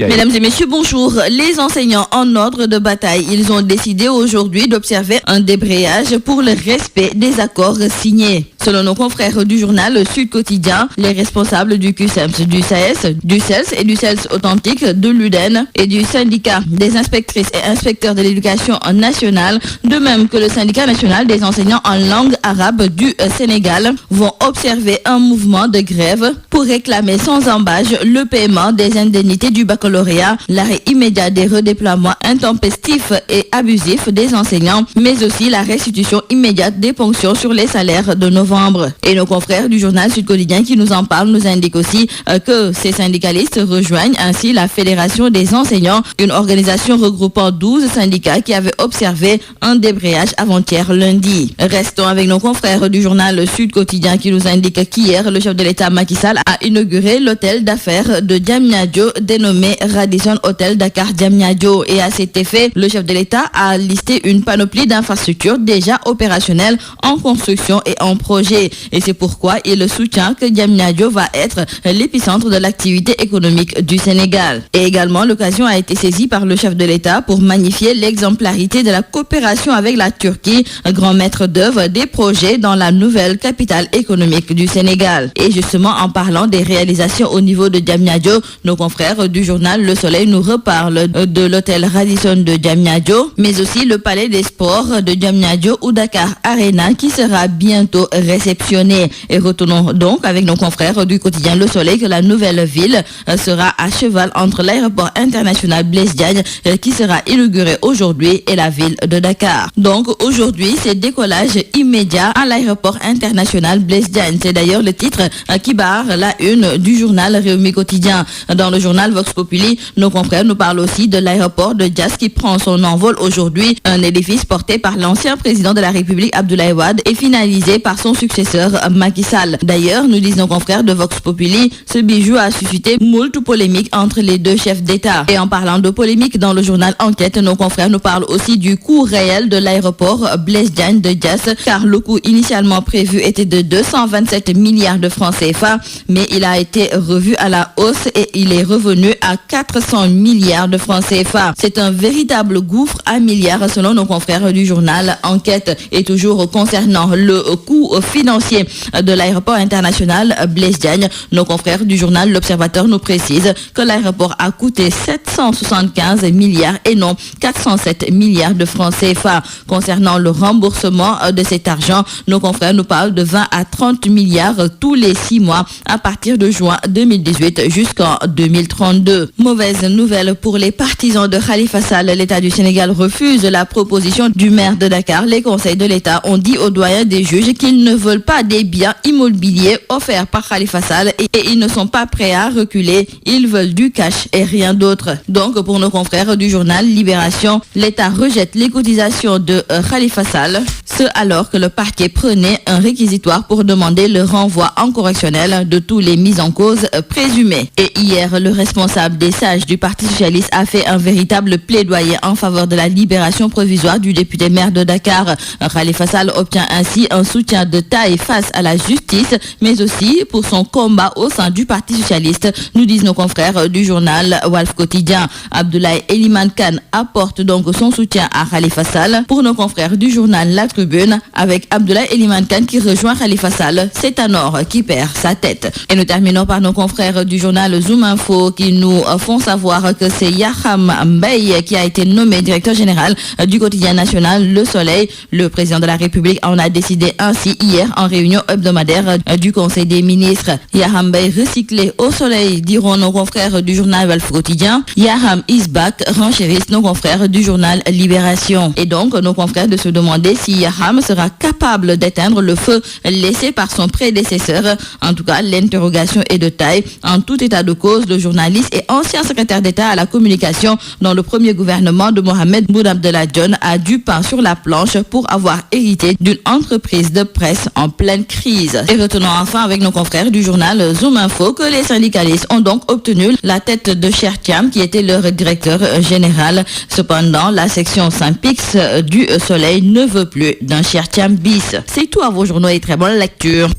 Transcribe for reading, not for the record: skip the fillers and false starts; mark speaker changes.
Speaker 1: Mesdames et messieurs, bonjour. Les enseignants en ordre de bataille, ils ont décidé aujourd'hui d'observer un débrayage pour le respect des accords signés. Selon nos confrères du journal Sud Quotidien, les responsables du QSEMS, du SAES, du CELS et du CELS authentique, de l'UDEN et du syndicat des inspectrices et inspecteurs de l'éducation nationale, de même que le syndicat national des enseignants en langue arabe du Sénégal, vont observer un mouvement de grève pour réclamer sans embâche le paiement des indemnités du baccalauréat, l'arrêt immédiat des redéploiements intempestifs et abusifs des enseignants, mais aussi la restitution immédiate des ponctions sur les salaires de novembre. Et nos confrères du journal Sud Quotidien qui nous en parlent nous indiquent aussi que ces syndicalistes rejoignent ainsi la Fédération des enseignants, une organisation regroupant 12 syndicats qui avait observé un débrayage avant-hier lundi. Restons avec nos confrères du journal Sud Quotidien qui nous indique qu'hier, le chef de l'État Macky Sall a inauguré l'hôtel d'affaires de Diamniadio dénommé Radisson Hotel Dakar Diamniadio. Et à cet effet, le chef de l'État a listé une panoplie d'infrastructures déjà opérationnelles en construction et en projet. Et c'est pourquoi il soutient que Diamniadio va être l'épicentre de l'activité économique du Sénégal. Et également, l'occasion a été saisie par le chef de l'État pour magnifier l'exemplarité de la coopération avec la Turquie, grand maître d'œuvre des projets dans la nouvelle capitale économique du Sénégal. Et justement, en parlant des réalisations au niveau de Diamniadio, nos confrères du journal Le Soleil nous reparlent de l'hôtel Radisson de Diamniadio, mais aussi le palais des sports de Diamniadio ou Dakar Arena qui sera bientôt réceptionné. Et retournons donc avec nos confrères du quotidien Le Soleil que la nouvelle ville sera à cheval entre l'aéroport international Blaise Diagne qui sera inauguré aujourd'hui et la ville de Dakar. Donc aujourd'hui, c'est décollage immédiat à l'aéroport international Blaise Diagne. C'est d'ailleurs le titre qui barre la une du journal Rewmi Quotidien. Dans le journal Vox Populi, nos confrères nous parlent aussi de l'aéroport de Diass qui prend son envol aujourd'hui. Un édifice porté par l'ancien président de la République Abdoulaye Wade et finalisé par son successeur Macky Sall. D'ailleurs, nous disent nos confrères de Vox Populi, ce bijou a suscité moult polémiques entre les deux chefs d'État. Et en parlant de polémiques dans le journal Enquête, nos confrères nous parlent aussi du coût réel de l'aéroport Blaise Diagne de Diass, car le coût initialement prévu était de 227 milliards de francs CFA, mais il a été revu à la hausse et il est revenu à 400 milliards de francs CFA. C'est un véritable gouffre à milliards selon nos confrères du journal Enquête. Et toujours concernant le coût financier de l'aéroport international Blaise Diagne, nos confrères du journal L'Observateur nous précisent que l'aéroport a coûté 775 milliards et non 407 milliards de francs CFA. Concernant le remboursement de cet argent, nos confrères nous parlent de 20 à 30 milliards tous les 6 mois à partir de juin 2018 jusqu'en 2032. Mauvaise nouvelle pour les partisans de Khalifa Sall. L'État du Sénégal refuse la proposition du maire de Dakar. Les conseils de l'État ont dit aux doyens des juges qu'ils ne veulent pas des biens immobiliers offerts par Khalifa Sall et ils ne sont pas prêts à reculer. Ils veulent du cash et rien d'autre. Donc, pour nos confrères du journal Libération, l'État rejette les cotisations de Khalifa Sall, ce alors que le parquet prenait un réquisitoire pour demander le renvoi en correctionnel de tous les mis en cause présumés. Et hier, le responsable des sages du Parti socialiste a fait un véritable plaidoyer en faveur de la libération provisoire du député maire de Dakar. Khalifa Sall obtient ainsi un soutien de taille face à la justice, mais aussi pour son combat au sein du Parti socialiste, nous disent nos confrères du journal Walf Quotidien. Abdoulaye Elimane Kane apporte donc son soutien à Khalifa Sall. Pour nos confrères du journal La Tribune, avec Abdoulaye Elimane Kane qui rejoint Khalifa Sall, c'est un or qui perd sa tête. Et nous terminons par nos confrères du journal Zoom Info qui nous font savoir que c'est Yaham Mbaye qui a été nommé directeur général du quotidien national Le Soleil. Le président de la République en a décidé ainsi hier en réunion hebdomadaire du Conseil des ministres. Yaham Mbaye recyclé au Soleil, diront nos confrères du journal Walf Quotidien. Yaham is back, renchérissent nos confrères du journal Libération. Et donc, nos confrères de se demander si Yaham sera capable d'éteindre le feu laissé par son prédécesseur. En tout cas, l'interrogation est de taille. En tout état de cause, le journaliste et ancien secrétaire d'État à la communication dans le premier gouvernement de Mohamed Boun Abdallah Dionne a du pain sur la planche pour avoir hérité d'une entreprise de presse en pleine crise. Et retenons enfin avec nos confrères du journal Zoom Info que les syndicalistes ont donc obtenu la tête de Cheikh Thiam qui était leur directeur général. Cependant, la section Saint-Pix du Soleil ne veut plus d'un Cheikh Thiam bis. C'est tout à vos journaux et très bonne lecture.